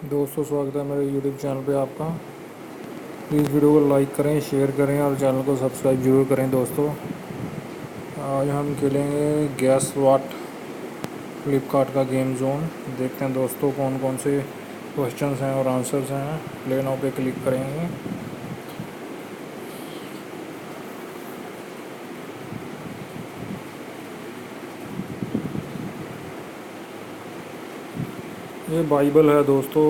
दोस्तों स्वागत है मेरे यूट्यूब चैनल पे आपका। प्लीज़ वीडियो को लाइक करें, शेयर करें और चैनल को सब्सक्राइब जरूर करें दोस्तों। आज हम खेलेंगे गैस वाट फ्लिपकार्ट का गेम जोन। देखते हैं दोस्तों कौन कौन से क्वेश्चंस हैं और आंसर्स हैं। प्ले नाउ पे क्लिक करेंगे। ये बाइबल है दोस्तों।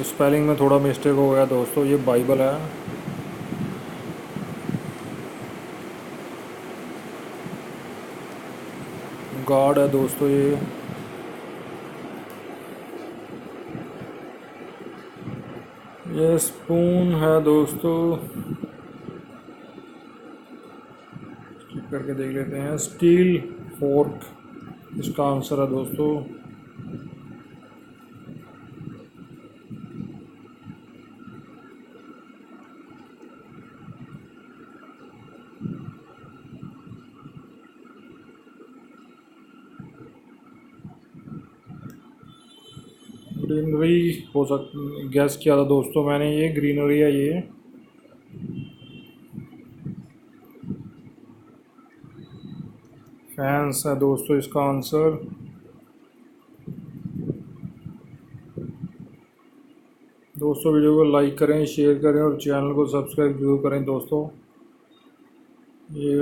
स्पेलिंग में थोड़ा मिस्टेक हो गया दोस्तों, ये बाइबल है। गॉड है दोस्तों ये स्पून है दोस्तों। चेक करके देख लेते हैं। स्टील फोर्क इसका आंसर है दोस्तों। ग्रीनरी हो गैस किया था दोस्तों मैंने, ये ग्रीनरी है ये। फैंस है दोस्तों इसका आंसर। दोस्तों वीडियो को लाइक करें, शेयर करें और चैनल को सब्सक्राइब जरूर करें दोस्तों। ये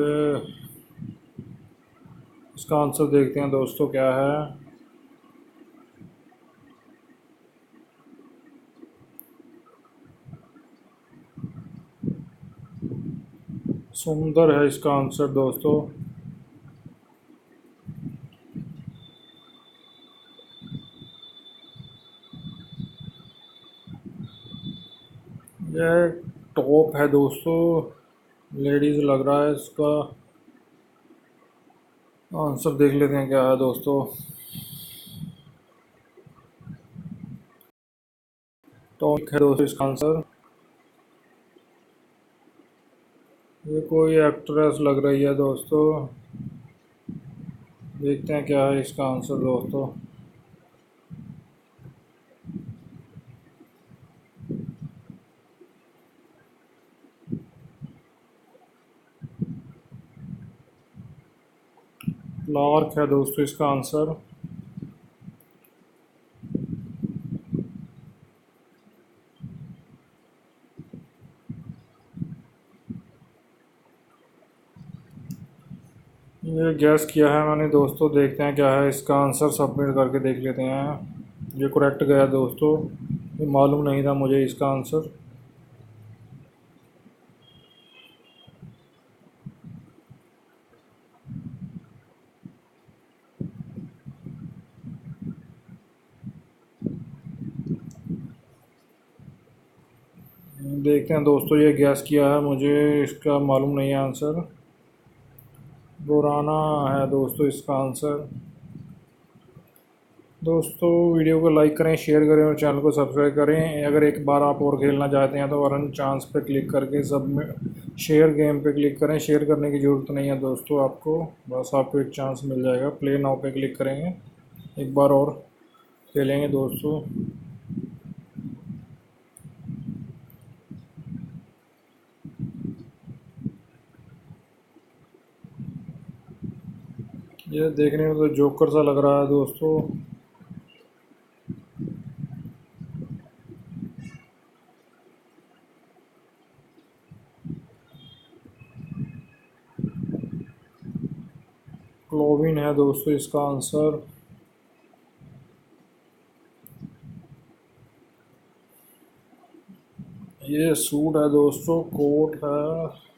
इसका आंसर देखते हैं दोस्तों क्या है। सुंदर है इसका आंसर दोस्तों। यह टॉप है दोस्तों, लेडीज लग रहा है इसका। आंसर देख लेते हैं क्या है दोस्तों। टॉप है दोस्तों इसका आंसर। ये कोई एक्ट्रेस लग रही है दोस्तों। देखते हैं क्या है इसका आंसर दोस्तों। क्लार्क है दोस्तों इसका आंसर। ये गैस किया है मैंने दोस्तों, देखते हैं क्या है इसका आंसर। सबमिट करके देख लेते हैं। ये करेक्ट गया दोस्तों, ये मालूम नहीं था मुझे इसका आंसर। देखते हैं दोस्तों, ये गैस किया है, मुझे इसका मालूम नहीं है आंसर। बुराना है दोस्तों इसका आंसर। दोस्तों वीडियो को लाइक करें, शेयर करें और चैनल को सब्सक्राइब करें। अगर एक बार आप और खेलना चाहते हैं तो रन चांस पे क्लिक करके सब में शेयर गेम पे क्लिक करें। शेयर करने की ज़रूरत नहीं है दोस्तों आपको, बस आपको एक चांस मिल जाएगा। प्ले नाउ पे क्लिक करेंगे, एक बार और खेलेंगे दोस्तों। ये देखने में तो जोकर सा लग रहा है दोस्तों। क्लोविन है दोस्तों इसका आंसर। ये सूट है दोस्तों, कोट है।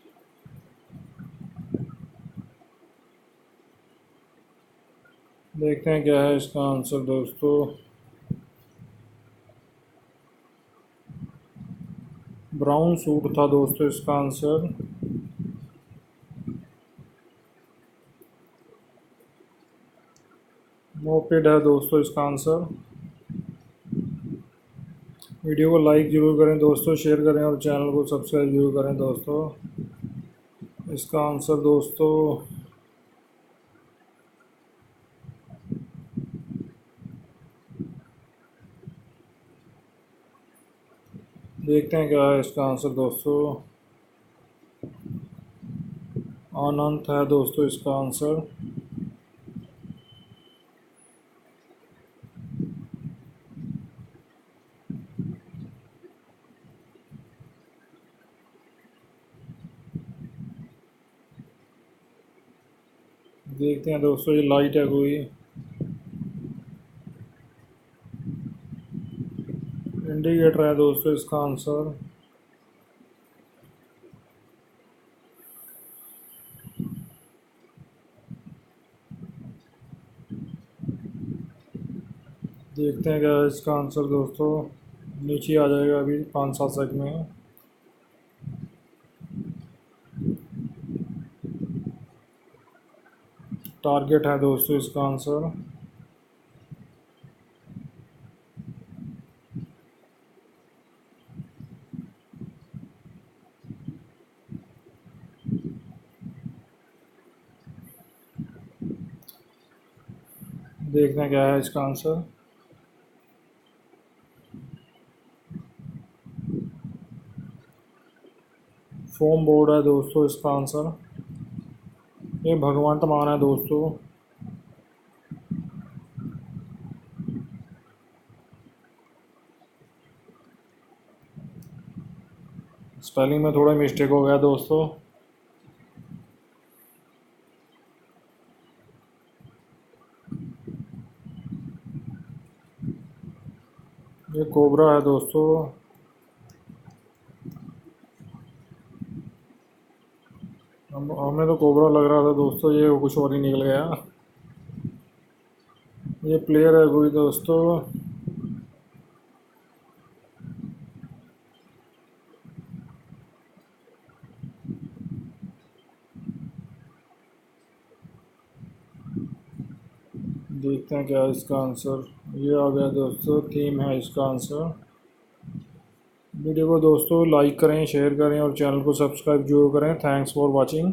देखते हैं क्या है इसका आंसर दोस्तों। ब्राउन सूट था दोस्तों इसका आंसर। मोपेड है दोस्तों इसका आंसर। वीडियो को लाइक ज़रूर करें दोस्तों, शेयर करें और चैनल को सब्सक्राइब जरूर करें दोस्तों। इसका आंसर दोस्तों देखते हैं क्या है इसका आंसर दोस्तों। अनंत है दोस्तों इसका आंसर। देखते हैं दोस्तों, ये लाइट है कोई। इंडिकेटर है दोस्तों इसका आंसर। देखते हैं क्या है इसका आंसर दोस्तों। नीचे आ जाएगा अभी 5-7 सेकंड में। टारगेट है दोस्तों इसका आंसर। देखते हैं क्या है इसका आंसर। फोम बोर्ड है दोस्तों इसका आंसर। ये भगवान तमान है दोस्तों। स्पेलिंग में थोड़ा मिस्टेक हो गया दोस्तों। ये कोबरा है दोस्तों। हमें तो कोबरा लग रहा था दोस्तों, ये कुछ और ही निकल गया। ये प्लेयर है कोई दोस्तों। देखते हैं क्या है इसका आंसर। ये आ गया दोस्तों, थीम है इसका आंसर। वीडियो को दोस्तों लाइक करें, शेयर करें और चैनल को सब्सक्राइब जरूर करें। Thanks for watching.